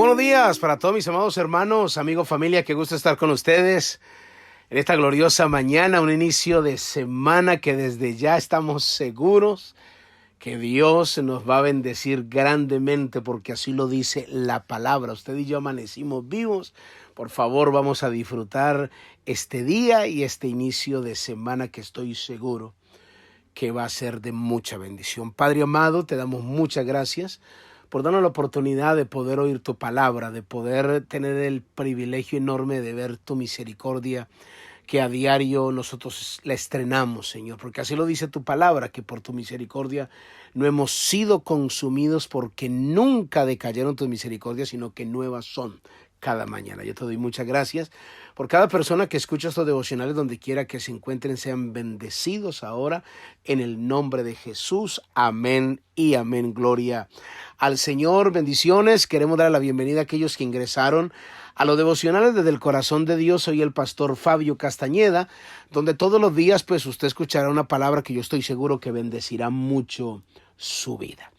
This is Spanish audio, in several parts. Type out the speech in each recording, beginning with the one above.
Buenos días para todos mis amados hermanos, amigos, familia, qué gusto estar con ustedes en esta gloriosa mañana, un inicio de semana que desde ya estamos seguros que Dios nos va a bendecir grandemente porque así lo dice la palabra. Usted y yo amanecimos vivos. Por favor, vamos a disfrutar este día y este inicio de semana que estoy seguro que va a ser de mucha bendición. Padre amado, te damos muchas gracias por darnos la oportunidad de poder oír tu palabra, de poder tener el privilegio enorme de ver tu misericordia que a diario nosotros la estrenamos, Señor, porque así lo dice tu palabra, que por tu misericordia no hemos sido consumidos porque nunca decayeron tus misericordias, sino que nuevas son cada mañana. Yo te doy muchas gracias por cada persona que escucha estos devocionales, donde quiera que se encuentren, sean bendecidos ahora en el nombre de Jesús. Amén y amén. Gloria al Señor. Bendiciones. Queremos dar la bienvenida a aquellos que ingresaron a los devocionales desde el corazón de Dios. Soy el pastor Fabio Castañeda, donde todos los días pues usted escuchará una palabra que yo estoy seguro que bendecirá mucho su vida.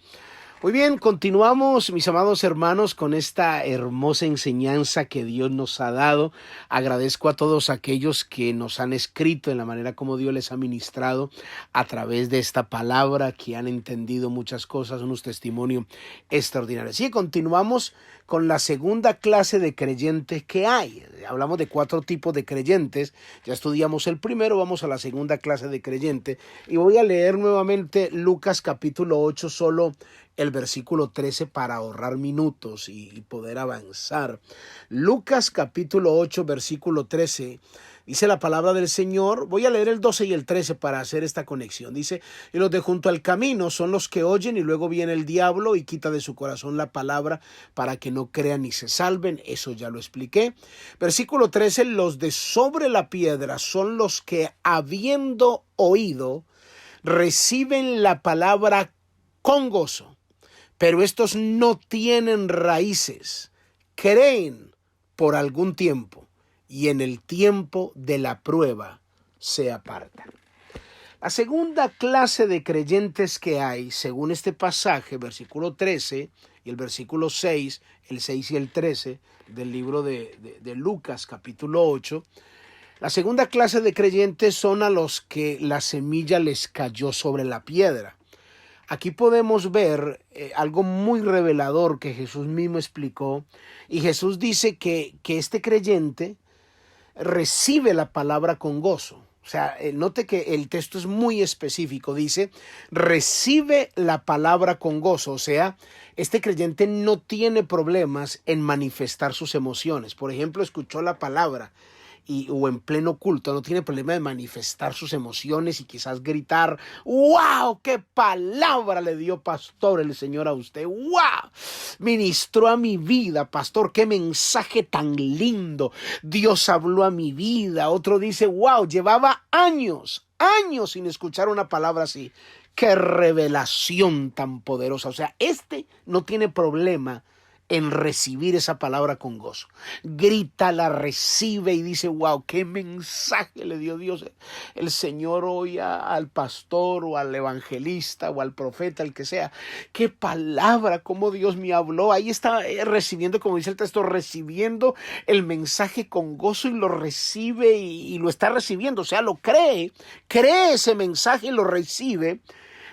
Muy bien, continuamos, mis amados hermanos, con esta hermosa enseñanza que Dios nos ha dado. Agradezco a todos aquellos que nos han escrito en la manera como Dios les ha ministrado a través de esta palabra, que han entendido muchas cosas, unos testimonios extraordinarios. Y continuamos con la segunda clase de creyentes que hay. Hablamos de 4 tipos de creyentes. Ya estudiamos el primero, vamos a la segunda clase de creyentes. Y voy a leer nuevamente Lucas capítulo 8, solo el versículo 13 para ahorrar minutos y poder avanzar. Lucas capítulo 8, versículo 13. Dice la palabra del Señor. Voy a leer el 12 y el 13 para hacer esta conexión. Dice: y los de junto al camino son los que oyen, y luego viene el diablo y quita de su corazón la palabra para que no crean ni se salven. Eso ya lo expliqué. Versículo 13. Los de sobre la piedra son los que, habiendo oído, reciben la palabra con gozo, pero estos no tienen raíces. Creen por algún tiempo, y en el tiempo de la prueba se apartan. La segunda clase de creyentes que hay, según este pasaje, versículo 13 y el versículo 6, el 6 y el 13 del libro de Lucas capítulo 8, la segunda clase de creyentes son a los que la semilla les cayó sobre la piedra. Aquí podemos ver algo muy revelador que Jesús mismo explicó, y Jesús dice que este creyente recibe la palabra con gozo. O sea, note que el texto es muy específico. Dice, recibe la palabra con gozo. O sea, este creyente no tiene problemas en manifestar sus emociones. Por ejemplo, escuchó la palabra o en pleno culto, no tiene problema de manifestar sus emociones y quizás gritar: ¡wow! ¡Qué palabra le dio pastor el Señor a usted! ¡Wow! Ministró a mi vida, pastor, qué mensaje tan lindo. Dios habló a mi vida. Otro dice: ¡wow! Llevaba años sin escuchar una palabra así. ¡Qué revelación tan poderosa! O sea, no tiene problema en recibir esa palabra con gozo. Grita, la recibe y dice: wow, qué mensaje le dio Dios, el Señor, hoy al pastor o al evangelista o al profeta, el que sea. Qué palabra, cómo Dios me habló. Ahí está recibiendo, como dice el texto, recibiendo el mensaje con gozo, y lo recibe y lo está recibiendo. O sea, lo cree ese mensaje y lo recibe.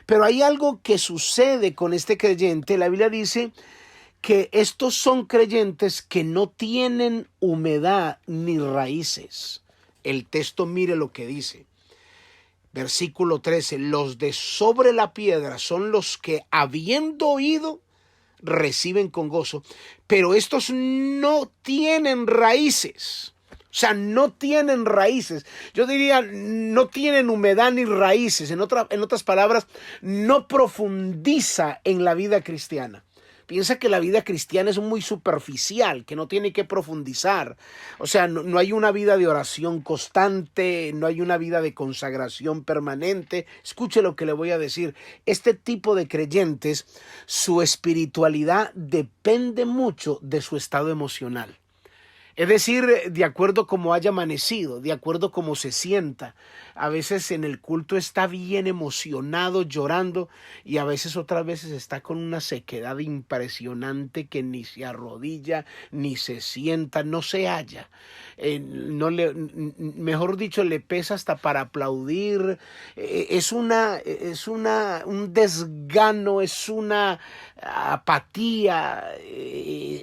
Pero hay algo que sucede con este creyente. La Biblia dice que estos son creyentes que no tienen humedad ni raíces. El texto, mire lo que dice. Versículo 13. Los de sobre la piedra son los que, habiendo oído, reciben con gozo, pero estos no tienen raíces. O sea, no tienen raíces. Yo diría, no tienen humedad ni raíces. En otras palabras, no profundiza en la vida cristiana. Piensa que la vida cristiana es muy superficial, que no tiene que profundizar. O sea, no hay una vida de oración constante, no hay una vida de consagración permanente. Escuche lo que le voy a decir. Este tipo de creyentes, su espiritualidad depende mucho de su estado emocional. Es decir, de acuerdo como haya amanecido, de acuerdo como se sienta. A veces en el culto está bien emocionado, llorando, y a veces otras veces está con una sequedad impresionante que ni se arrodilla, ni se sienta, no se halla. Mejor dicho, le pesa hasta para aplaudir. Un desgano, es una apatía.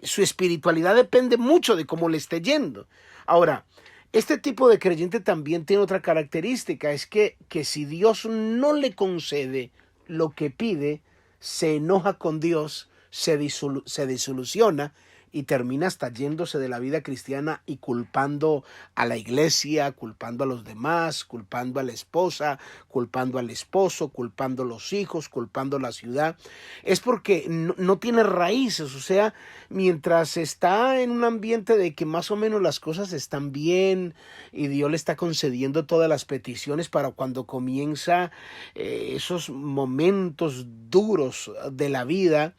Su espiritualidad depende mucho de cómo le esté yendo. Ahora, este tipo de creyente también tiene otra característica, es que si Dios no le concede lo que pide, se enoja con Dios, se desilusiona y termina hasta yéndose de la vida cristiana y culpando a la iglesia, culpando a los demás, culpando a la esposa, culpando al esposo, culpando a los hijos, culpando a la ciudad. Es porque no tiene raíces, o sea, mientras está en un ambiente de que más o menos las cosas están bien y Dios le está concediendo todas las peticiones, para cuando comienza esos momentos duros de la vida,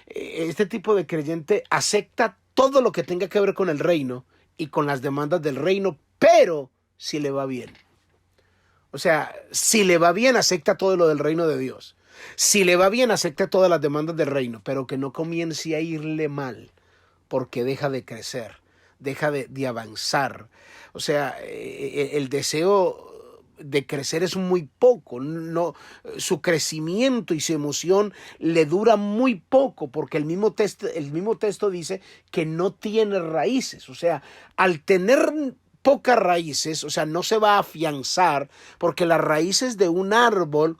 este tipo de creyente acepta todo lo que tenga que ver con el reino y con las demandas del reino, pero si le va bien. O sea, si le va bien, acepta todo lo del reino de Dios. Si le va bien, acepta todas las demandas del reino, pero que no comience a irle mal, porque deja de crecer, deja de avanzar. O sea, el deseo de crecer es muy poco, no, su crecimiento y su emoción le dura muy poco, porque el mismo texto dice que no tiene raíces. O sea, al tener pocas raíces, o sea, no se va a afianzar, porque las raíces de un árbol,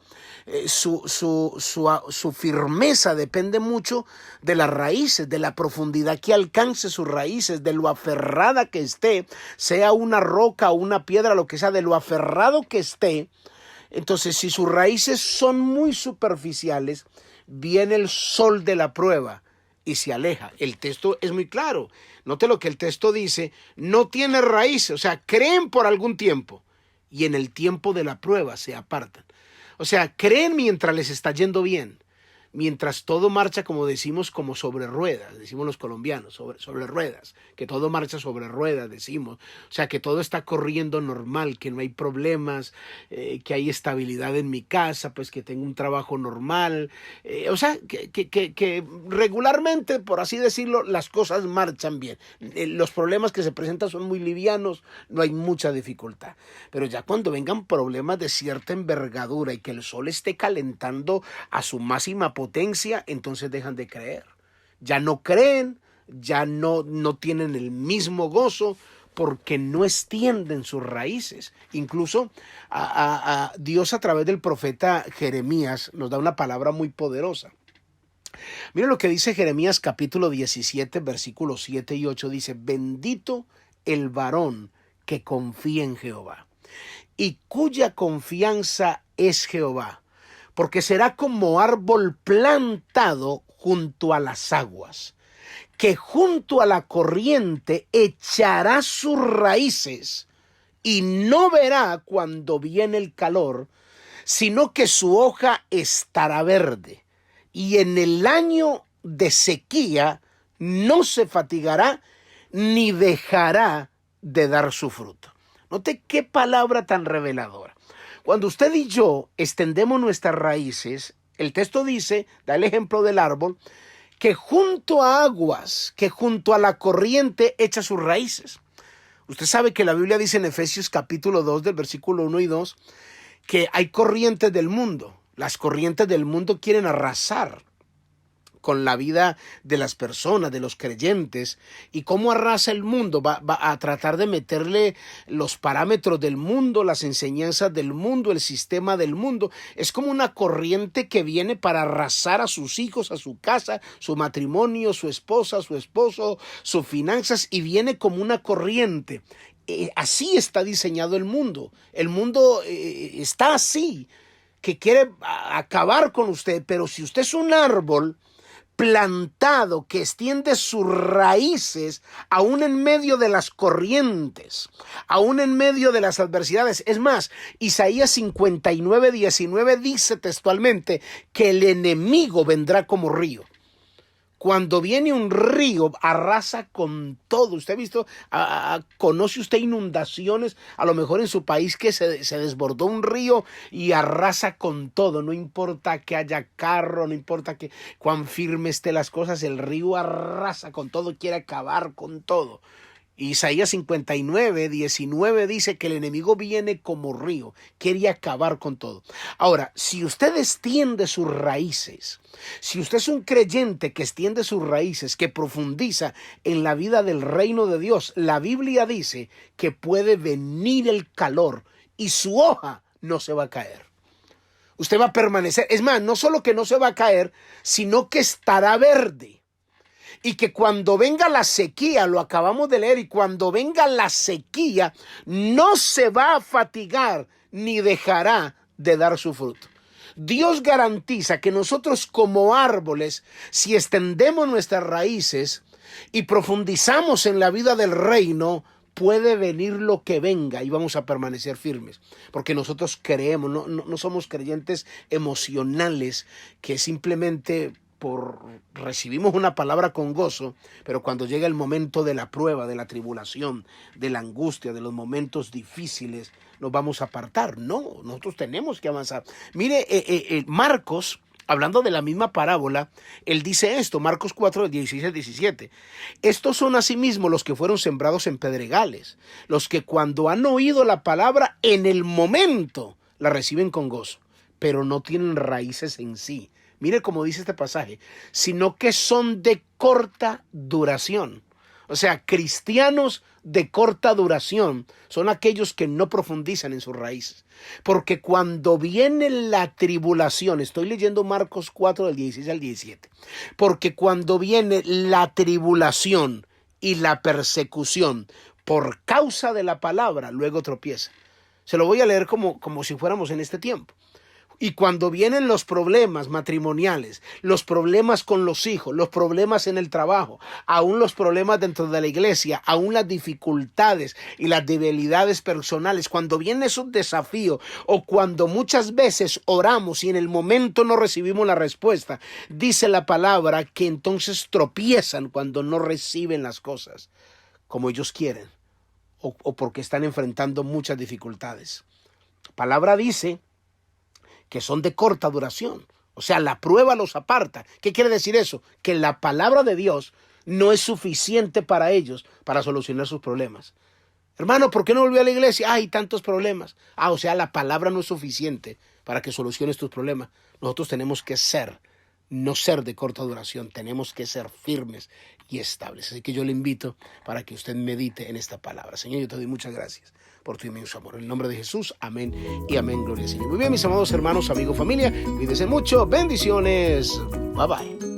su firmeza depende mucho de las raíces, de la profundidad que alcance sus raíces, de lo aferrada que esté, sea una roca o una piedra, lo que sea, de lo aferrado que esté. Entonces, si sus raíces son muy superficiales, viene el sol de la prueba y se aleja. El texto es muy claro. Note lo que el texto dice: no tiene raíces, o sea, creen por algún tiempo y en el tiempo de la prueba se apartan. O sea, creen mientras les está yendo bien, mientras todo marcha, como decimos, como sobre ruedas, decimos los colombianos, sobre ruedas, que todo marcha sobre ruedas, decimos. O sea, que todo está corriendo normal, que no hay problemas, que hay estabilidad en mi casa, pues que tengo un trabajo normal. O sea, que regularmente, por así decirlo, las cosas marchan bien. Los problemas que se presentan son muy livianos, no hay mucha dificultad. Pero ya cuando vengan problemas de cierta envergadura y que el sol esté calentando a su máxima potencia, entonces dejan de creer. Ya no creen, ya no tienen el mismo gozo, porque no extienden sus raíces. Incluso Dios, a través del profeta Jeremías, nos da una palabra muy poderosa. Miren lo que dice Jeremías capítulo 17, versículos 7 y 8. Dice: bendito el varón que confía en Jehová y cuya confianza es Jehová, porque será como árbol plantado junto a las aguas, que junto a la corriente echará sus raíces y no verá cuando viene el calor, sino que su hoja estará verde, y en el año de sequía no se fatigará ni dejará de dar su fruto. Note qué palabra tan reveladora. Cuando usted y yo extendemos nuestras raíces, el texto dice, da el ejemplo del árbol, que junto a aguas, que junto a la corriente echa sus raíces. Usted sabe que la Biblia dice en Efesios capítulo 2, del versículo 1 y 2, que hay corrientes del mundo. Las corrientes del mundo quieren arrasar con la vida de las personas, de los creyentes. ¿Y cómo arrasa el mundo? Va a tratar de meterle los parámetros del mundo, las enseñanzas del mundo, el sistema del mundo. Es como una corriente que viene para arrasar a sus hijos, a su casa, su matrimonio, su esposa, su esposo, sus finanzas, y viene como una corriente. Así está diseñado el mundo. El mundo está así, que quiere acabar con usted. Pero si usted es un árbol plantado que extiende sus raíces aún en medio de las corrientes, aún en medio de las adversidades. Es más, Isaías 59:19 dice textualmente que el enemigo vendrá como río. Cuando viene un río, arrasa con todo. Usted ha visto, conoce usted inundaciones, a lo mejor en su país, que se desbordó un río y arrasa con todo. No importa que haya carro, no importa cuán firme estén las cosas, el río arrasa con todo, quiere acabar con todo. Isaías 59:19 dice que el enemigo viene como río, quiere acabar con todo. Ahora, si usted extiende sus raíces, si usted es un creyente que extiende sus raíces, que profundiza en la vida del reino de Dios, la Biblia dice que puede venir el calor y su hoja no se va a caer. Usted va a permanecer, es más, no solo que no se va a caer, sino que estará verde. Y que cuando venga la sequía, lo acabamos de leer, y cuando venga la sequía, no se va a fatigar ni dejará de dar su fruto. Dios garantiza que nosotros como árboles, si extendemos nuestras raíces y profundizamos en la vida del reino, puede venir lo que venga y vamos a permanecer firmes, porque nosotros creemos, no somos creyentes emocionales que simplemente recibimos una palabra con gozo, pero cuando llega el momento de la prueba, de la tribulación, de la angustia, de los momentos difíciles, nos vamos a apartar. No, nosotros tenemos que avanzar. Mire, Marcos, hablando de la misma parábola, él dice esto, Marcos 4:16-17. Estos son asimismo los que fueron sembrados en pedregales, los que cuando han oído la palabra, en el momento la reciben con gozo, pero no tienen raíces en sí. Mire cómo dice este pasaje, sino que son de corta duración. O sea, cristianos de corta duración son aquellos que no profundizan en sus raíces. Porque cuando viene la tribulación, estoy leyendo Marcos 4:16-17, porque cuando viene la tribulación y la persecución por causa de la palabra, luego tropieza. Se lo voy a leer como si fuéramos en este tiempo. Y cuando vienen los problemas matrimoniales, los problemas con los hijos, los problemas en el trabajo, aún los problemas dentro de la iglesia, aún las dificultades y las debilidades personales, cuando vienen esos desafíos o cuando muchas veces oramos y en el momento no recibimos la respuesta, dice la palabra que entonces tropiezan cuando no reciben las cosas como ellos quieren o porque están enfrentando muchas dificultades. La palabra dice que son de corta duración. O sea, la prueba los aparta. ¿Qué quiere decir eso? Que la palabra de Dios no es suficiente para ellos para solucionar sus problemas. Hermano, ¿por qué no volvió a la iglesia? Hay tantos problemas. O sea, la palabra no es suficiente para que soluciones tus problemas. Nosotros tenemos que no ser de corta duración. Tenemos que ser firmes y estables. Así que yo le invito para que usted medite en esta palabra. Señor, yo te doy muchas gracias por tu inmenso amor. En el nombre de Jesús, amén y amén. Gloria al Señor. Muy bien, mis amados hermanos, amigos, familia. Cuídense mucho. Bendiciones. Bye bye.